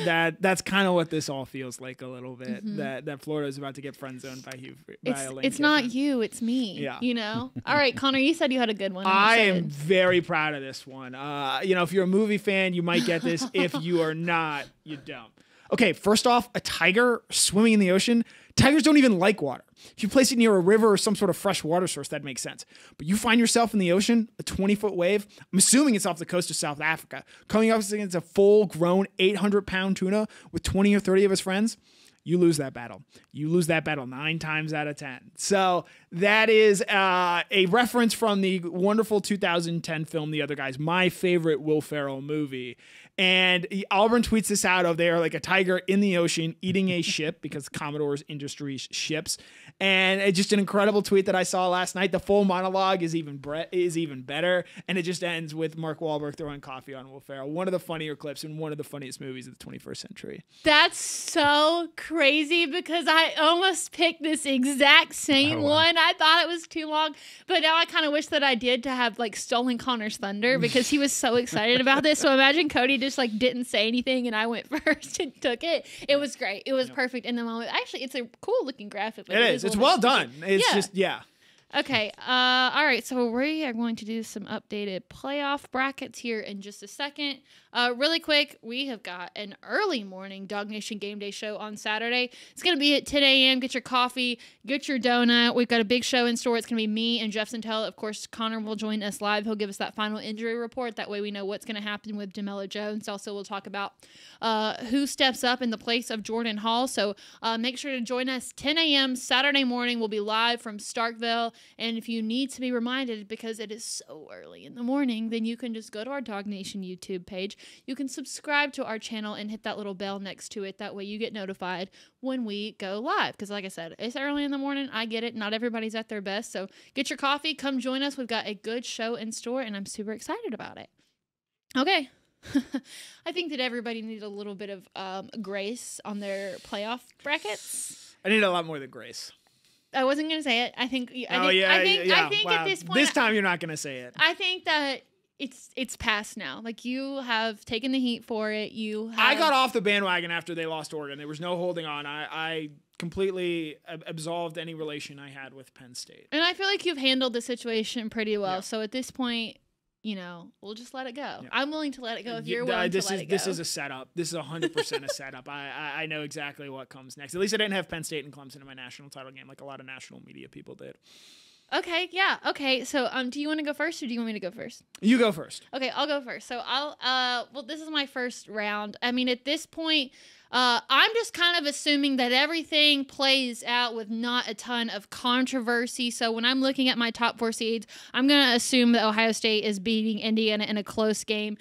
That's kind of what this all feels like a little bit. Mm-hmm. That Florida is about to get friend zoned by Lane It's Kiffin. not you, it's me. Yeah. You know? All right, Connor, you said you had a good one. I am very proud of this one. If you're a movie fan, you might get this. If you are not, you don't. Okay, first off, a tiger swimming in the ocean. Tigers don't even like water. If you place it near a river or some sort of fresh water source, that makes sense. But you find yourself in the ocean, a 20-foot wave, I'm assuming it's off the coast of South Africa, coming up against a full-grown 800-pound tuna with 20 or 30 of his friends. You lose that battle. You lose that battle 9 times out of 10. So that is a reference from the wonderful 2010 film, The Other Guys, my favorite Will Ferrell movie. And Auburn tweets this out of there, like a tiger in the ocean eating a ship, because Commodore's Industries ships. And it's just an incredible tweet that I saw last night. The full monologue is even better. And it just ends with Mark Wahlberg throwing coffee on Will Ferrell. One of the funnier clips in one of the funniest movies of the 21st century. That's so crazy, because I almost picked this exact same one. I thought it was too long, but now I kind of wish that I did, to have like stolen Connor's thunder, because he was so excited about this. So imagine Cody just like didn't say anything and I went first and took it. It was great. It was perfect in the moment. Actually, it's a cool looking graphic. It is. It's well done. It's just. Okay. All right. So we are going to do some updated playoff brackets here in just a second. Really quick, we have got an early morning DawgNation Game Day show on Saturday. It's going to be at 10 a.m. Get your coffee, get your donut. We've got a big show in store. It's going to be me and Jeff Santel. Of course, Connor will join us live. He'll give us that final injury report. That way we know what's going to happen with Dlo Jones. Also, we'll talk about who steps up in the place of Jordan Hall. So make sure to join us 10 a.m. Saturday morning. We'll be live from Starkville. And if you need to be reminded, because it is so early in the morning, then you can just go to our DawgNation YouTube page. You can subscribe to our channel and hit that little bell next to it. That way you get notified when we go live. Because like I said, it's early in the morning. I get it. Not everybody's at their best. So get your coffee. Come join us. We've got a good show in store, and I'm super excited about it. Okay. I think that everybody needs a little bit of grace on their playoff brackets. I need a lot more than grace. I wasn't going to say it. I think wow. At this point, this time you're not going to say it. I think that it's past now. Like, you have taken the heat for it. I got off the bandwagon after they lost Oregon. There was no holding on. I completely absolved any relation I had with Penn State. And I feel like you've handled the situation pretty well. Yeah. So at this point, we'll just let it go. Yeah. I'm willing to let it go if you're willing to let it go. This is a setup. This is 100% a setup. I know exactly what comes next. At least I didn't have Penn State and Clemson in my national title game like a lot of national media people did. Okay, yeah. Okay, so do you want to go first, or do you want me to go first? You go first. Okay, I'll go first. So this is my first round. I mean, at this point, I'm just kind of assuming that everything plays out with not a ton of controversy. So when I'm looking at my top 4 seeds, I'm going to assume that Ohio State is beating Indiana in a close game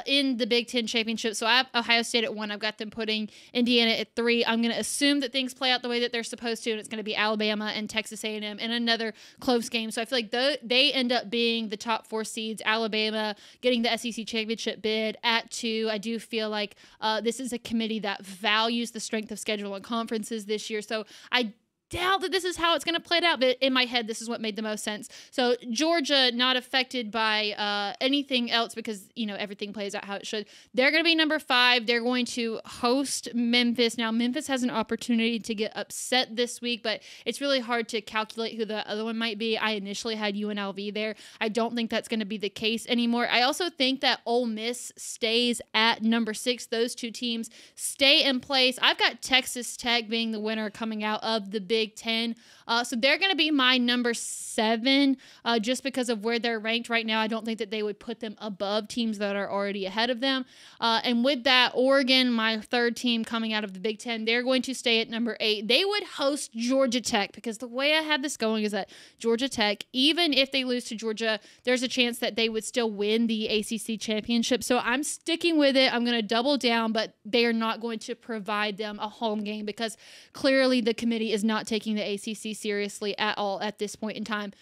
in the Big Ten Championship. So I have Ohio State at 1. I've got them putting Indiana at 3. I'm going to assume that things play out the way that they're supposed to, and it's going to be Alabama and Texas A&M in another close game. So I feel like they end up being the top 4 seeds. Alabama getting the SEC Championship bid at 2. I do feel like this is a committee that values the strength of schedule and conferences this year. So I doubt that this is how it's going to play out, but in my head, this is what made the most sense. So Georgia not affected by anything else because, everything plays out how it should. They're going to be number 5. They're going to host Memphis. Now, Memphis has an opportunity to get upset this week, but it's really hard to calculate who the other one might be. I initially had UNLV there. I don't think that's going to be the case anymore. I also think that Ole Miss stays at number 6. Those two teams stay in place. I've got Texas Tech being the winner coming out of the Big Ten. So they're going to be my number 7 just because of where they're ranked right now. I don't think that they would put them above teams that are already ahead of them. And with that, Oregon, my 3rd team coming out of the Big Ten, they're going to stay at number 8. They would host Georgia Tech because the way I have this going is that Georgia Tech, even if they lose to Georgia, there's a chance that they would still win the ACC championship. So I'm sticking with it. I'm going to double down, but they are not going to provide them a home game because clearly the committee is not taking the ACC seriously at all at this point in time.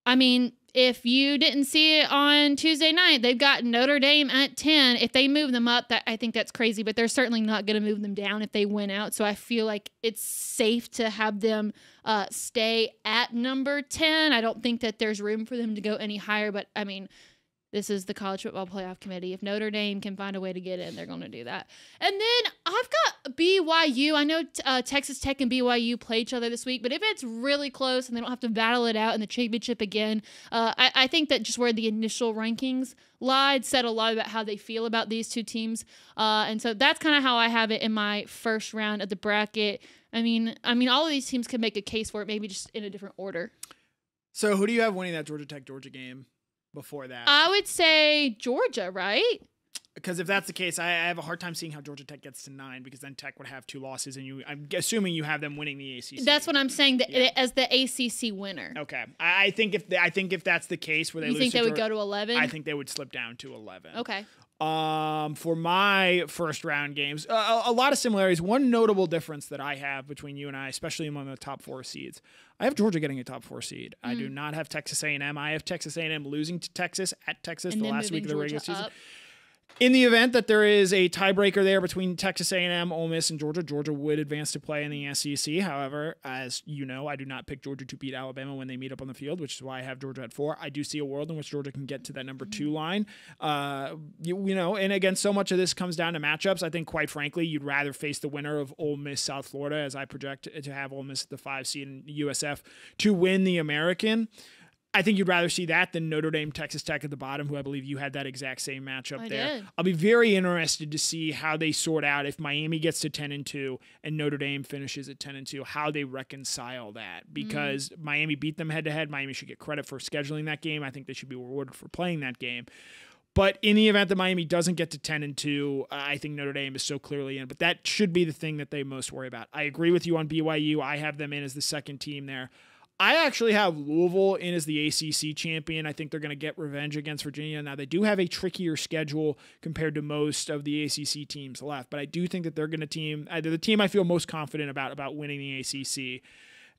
I mean, if you didn't see it on Tuesday night, they've got Notre Dame at 10. If they move them up, I think that's crazy, but they're certainly not going to move them down if they win out. So I feel like it's safe to have them stay at number 10. I don't think that there's room for them to go any higher, but I mean, this is the College Football Playoff Committee. If Notre Dame can find a way to get in, they're going to do that. And then I've got BYU. I know Texas Tech and BYU play each other this week, but if it's really close and they don't have to battle it out in the championship again, I think that just where the initial rankings lied said a lot about how they feel about these two teams. And so that's kind of how I have it in my first round of the bracket. I mean, all of these teams can make a case for it, maybe just in a different order. So who do you have winning that Georgia Tech-Georgia game? Before that, I would say Georgia, right? Because if that's the case, I have a hard time seeing how Georgia Tech gets to 9 because then Tech would have 2 losses, and I'm assuming you have them winning the ACC. That's what I'm saying. As the ACC winner. Okay, I think if that's the case, where they you lose think to they would go to 11? I think they would slip down to 11. Okay. For my first round games, a lot of similarities. One notable difference that I have between you and I, especially among the top 4 seeds, I have Georgia getting a top 4 seed. I do not have Texas A&M. I have Texas A&M losing to Texas at Texas the last week of the regular season. In the event that there is a tiebreaker there between Texas A&M, Ole Miss, and Georgia, Georgia would advance to play in the SEC. However, as you know, I do not pick Georgia to beat Alabama when they meet up on the field, which is why I have Georgia at 4. I do see a world in which Georgia can get to that number 2 line. And again, so much of this comes down to matchups. I think, quite frankly, you'd rather face the winner of Ole Miss, South Florida, as I project to have Ole Miss at the 5 seed in USF to win the American. I think you'd rather see that than Notre Dame, Texas Tech at the bottom, who I believe you had that exact same matchup there. Did. I'll be very interested to see how they sort out if Miami gets to 10-2 and Notre Dame finishes at 10-2, how they reconcile that. Because Miami beat them head-to-head. Miami should get credit for scheduling that game. I think they should be rewarded for playing that game. But in the event that Miami doesn't get to 10-2, I think Notre Dame is so clearly in. But that should be the thing that they most worry about. I agree with you on BYU. I have them in as the second team there. I actually have Louisville in as the ACC champion. I think they're going to get revenge against Virginia. Now, they do have a trickier schedule compared to most of the ACC teams left, but I do think that they're going to they're the team I feel most confident about winning the ACC.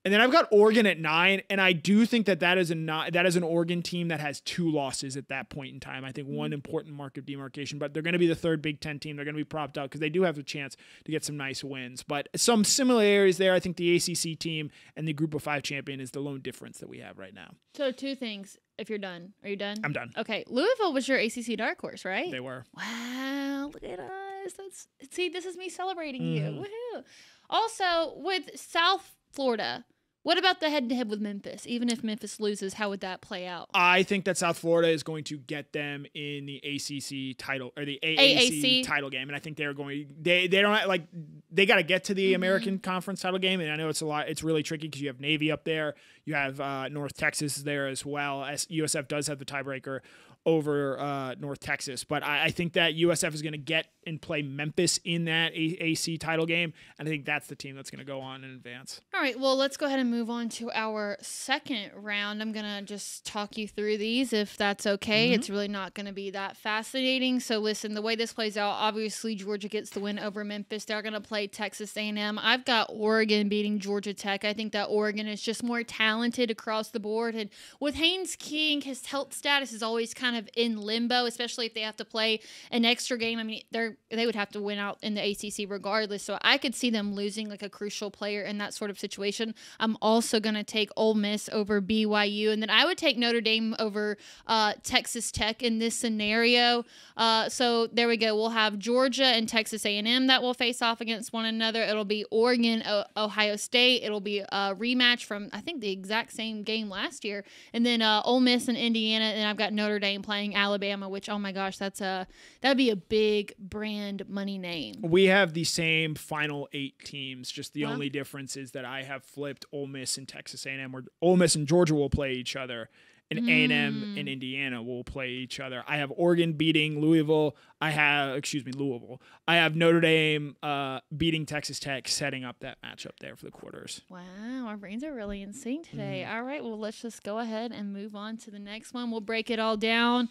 And then I've got Oregon at 9, and I do think that is an Oregon team that has 2 losses at that point in time. I think one important mark of demarcation, but they're going to be the 3rd Big Ten team. They're going to be propped up because they do have a chance to get some nice wins. But some similarities there. I think the ACC team and the Group of 5 champion is the lone difference that we have right now. So 2 things. If you're done, are you done? I'm done. Okay, Louisville was your ACC dark horse, right? They were. Wow, look at us. See, this is me celebrating you. Woohoo! Also, with South Florida. What about the head-to-head with Memphis? Even if Memphis loses, how would that play out? I think that South Florida is going to get them in the ACC title or the AAC title game, and I think they're going. They don't they got to get to the American Conference title game, and I know it's a lot. It's really tricky because you have Navy up there, you have North Texas there as well. As USF does have the tiebreaker over North Texas, but I think that USF is going to get and play Memphis in that AC title game, and I think that's the team that's going to go on and advance. All right, well, let's go ahead and move on to our second round. I'm going to just talk you through these if that's okay. It's really not going to be that fascinating. So listen, the way this plays out, obviously Georgia gets the win over Memphis. They're going to play Texas A&M. I've got Oregon beating Georgia Tech. I think that Oregon is just more talented talented across the board. And with Haynes King, his health status is always kind of in limbo, especially if they have to play an extra game. I mean, they would have to win out in the ACC regardless. So I could see them losing like a crucial player in that sort of situation. I'm also going to take Ole Miss over BYU. And then I would take Notre Dame over Texas Tech in this scenario. So there we go. We'll have Georgia and Texas A&M that will face off against one another. It'll be Oregon, Ohio State. It'll be a rematch from, I think, the exact same game last year. And then Ole Miss and Indiana. And I've got Notre Dame playing Alabama, which, oh my gosh, that'd be a big brand money name. We have the same final 8 teams. Just the only difference is that I have flipped Ole Miss and Texas A&M, where Ole Miss and Georgia will play each other. And A&M and Indiana will play each other. I have Oregon beating Louisville. I have Notre Dame beating Texas Tech, setting up that matchup there for the quarters. Wow, our brains are really in sync today. All right, well, let's just go ahead and move on to the next one. We'll break it all down.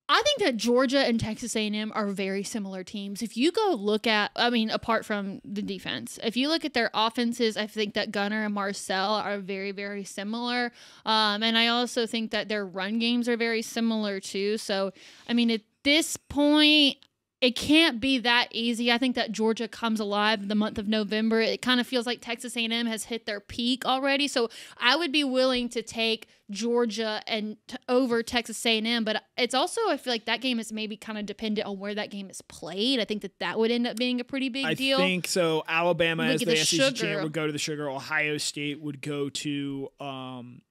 I think that Georgia and Texas A&M are very similar teams. If you go look at, I mean, apart from the defense, if you look at their offenses, I think that Gunner and Mansell are very, very similar. And I also think that their run games are very similar too. So, I mean, at this point, it can't be that easy. I think that Georgia comes alive in the month of November. It kind of feels like Texas A&M has hit their peak already. So I would be willing to take Georgia and over Texas A&M, but it's also, I feel like that game is maybe kind of dependent on where that game is played. I think that would end up being a pretty big deal. I think so. Alabama, as the SEC Sugar. champ, would go to the Sugar. Ohio State would go to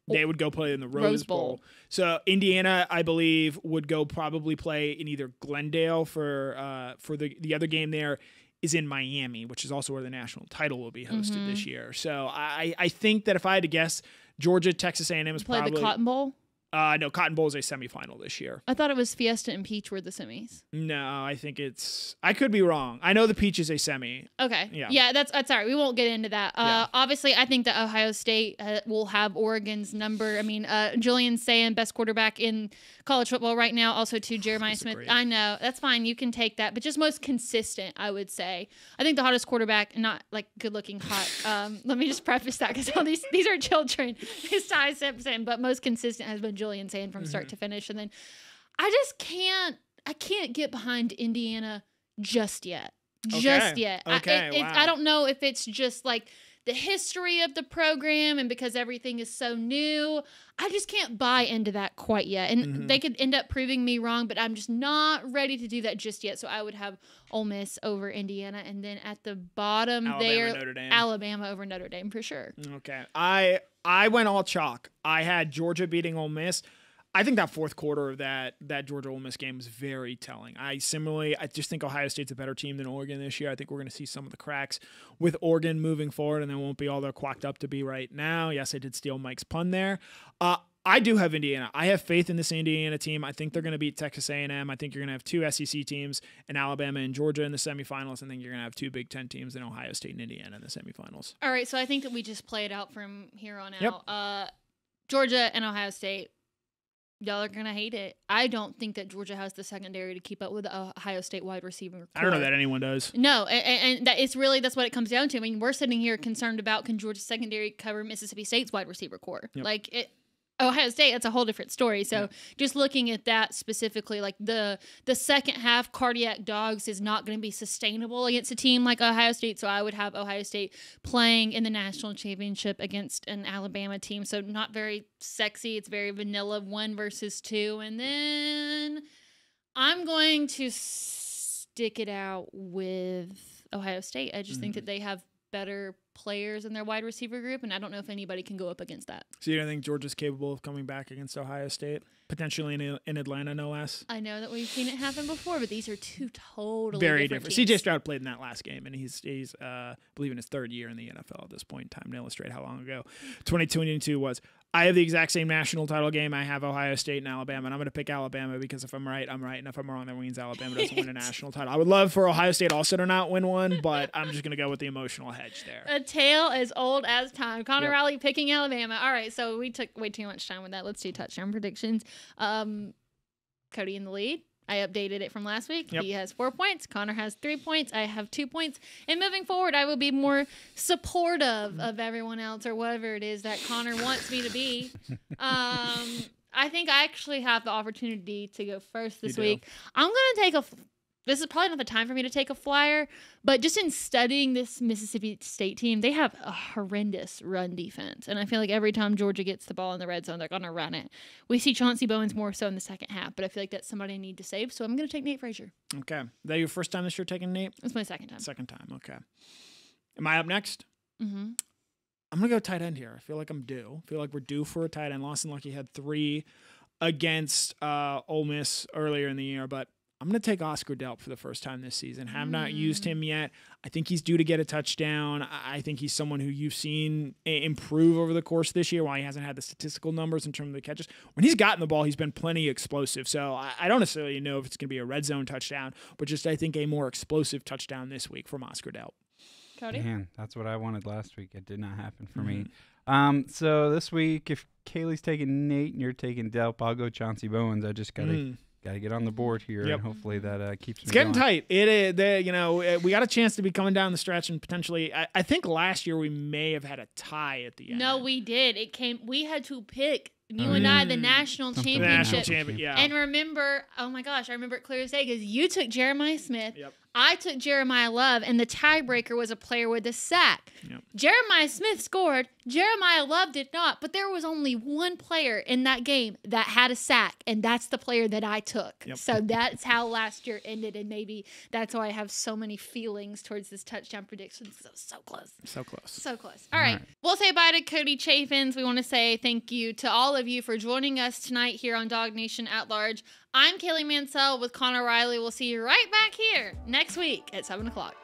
they would go play in the Rose Bowl. So Indiana, I believe, would go probably play in either Glendale for the other game there is in Miami, which is also where the national title will be hosted this year. So I think that if I had to guess, Georgia, Texas A&M is play probably the Cotton Bowl. No, Cotton Bowl is a semifinal this year. I thought it was Fiesta and Peach were the semis. No, I think it's. I could be wrong. I know the Peach is a semi. Okay. Yeah. That's all right. We won't get into that. Obviously, I think that Ohio State will have Oregon's number. I mean, Julian Sayin, best quarterback in college football right now. Also, to Jeremiah Smith. I know that's fine. You can take that, but just most consistent, I would say. I think the hottest quarterback, not like good-looking hot. Let me just preface that because all these are children. It's Ty Simpson, but most consistent has been Julian Sayin from start to finish. And then I just can't get behind Indiana just yet. Just yet. Okay. Wow. I don't know if it's just like the history of the program and because everything is so new. I just can't buy into that quite yet. And they could end up proving me wrong, but I'm just not ready to do that just yet. So I would have Ole Miss over Indiana. And then at the bottom Alabama over Notre Dame for sure. Okay. I went all chalk. I had Georgia beating Ole Miss. I think that fourth quarter of that Georgia-Ole Miss game was very telling. I just think Ohio State's a better team than Oregon this year. I think we're going to see some of the cracks with Oregon moving forward, and they won't be all they're quacked up to be right now. Yes, I did steal Mike's pun there. I do have Indiana. I have faith in this Indiana team. I think they're going to beat Texas A&M. I think you're going to have 2 SEC teams in Alabama and Georgia in the semifinals. I think you're going to have 2 Big Ten teams in Ohio State and Indiana in the semifinals. All right, so I think that we just play it out from here on Yep. out. Georgia and Ohio State. Y'all are going to hate it. I don't think that Georgia has the secondary to keep up with the Ohio State wide receiver core. I don't know that anyone does. No, and that's what it comes down to. I mean, we're sitting here concerned about can Georgia's secondary cover Mississippi State's wide receiver core. Yep. Ohio State, that's a whole different story. So just looking at that specifically, like the second half cardiac dogs is not going to be sustainable against a team like Ohio State. So I would have Ohio State playing in the national championship against an Alabama team. So not very sexy. It's very vanilla 1 versus 2. And then I'm going to stick it out with Ohio State. I just think that they have better players in their wide receiver group, and I don't know if anybody can go up against that. So you don't think Georgia's capable of coming back against Ohio State? Potentially in Atlanta, no less? I know that we've seen it happen before, but these are 2 totally very different CJ Stroud played in that last game, and he's I believe in his 3rd year in the NFL at this point in time, to illustrate how long ago 2022 was. I have the exact same national title game. I have Ohio State and Alabama, and I'm going to pick Alabama because if I'm right, I'm right, and if I'm wrong, that means Alabama doesn't win a national title. I would love for Ohio State also to not win one, but I'm just going to go with the emotional hedge there. A tale as old as time. Connor Riley picking Alabama. All right, so we took way too much time with that. Let's do touchdown predictions. Cody in the lead. I updated it from last week. Yep. He has 4 points. Connor has 3 points. I have 2 points. And moving forward, I will be more supportive of everyone else or whatever it is that Connor wants me to be. I think I actually have the opportunity to go first this week. I'm going to take this is probably not the time for me to take a flyer, but just in studying this Mississippi State team, they have a horrendous run defense. And I feel like every time Georgia gets the ball in the red zone, they're going to run it. We see Chauncey Bowens more so in the second half, but I feel like that's somebody I need to save. So I'm going to take Nate Frazier. Okay. Is that your first time this year taking Nate? It's my second time. Second time. Okay. Am I up next? Mm-hmm. I'm going to go tight end here. I feel like I'm due. I feel like we're due for a tight end. Lawson Lucky had 3 against Ole Miss earlier in the year, but I'm going to take Oscar Delp for the first time this season. Have not used him yet. I think he's due to get a touchdown. I think he's someone who you've seen improve over the course of this year while he hasn't had the statistical numbers in terms of the catches. When he's gotten the ball, he's been plenty explosive. So I don't necessarily know if it's going to be a red zone touchdown, but just I think a more explosive touchdown this week from Oscar Delp. Cody? Man, that's what I wanted last week. It did not happen for me. So this week, if Kaylee's taking Nate and you're taking Delp, I'll go Chauncey Bowens. I just got to get on the board here, and hopefully that keeps me It's getting going. tight. It is, we got a chance to be coming down the stretch, and potentially, I think last year we may have had a tie at the end. No, we did. We had to pick, you and I, the national championship. The national champion, yeah. And remember, oh my gosh, I remember it clear as day because you took Jeremiah Smith. Yep. I took Jeremiah Love, and the tiebreaker was a player with a sack. Yep. Jeremiah Smith scored. Jeremiah Love did not, but there was only one player in that game that had a sack, and that's the player that I took. Yep. So that's how last year ended, and maybe that's why I have so many feelings towards this touchdown prediction. So close. So close. So close. All right. We'll say bye to Cody Chaffins. We want to say thank you to all of you for joining us tonight here on DawgNation at Large. I'm Kaylee Mansell with Connor Riley. We'll see you right back here next week at 7 o'clock.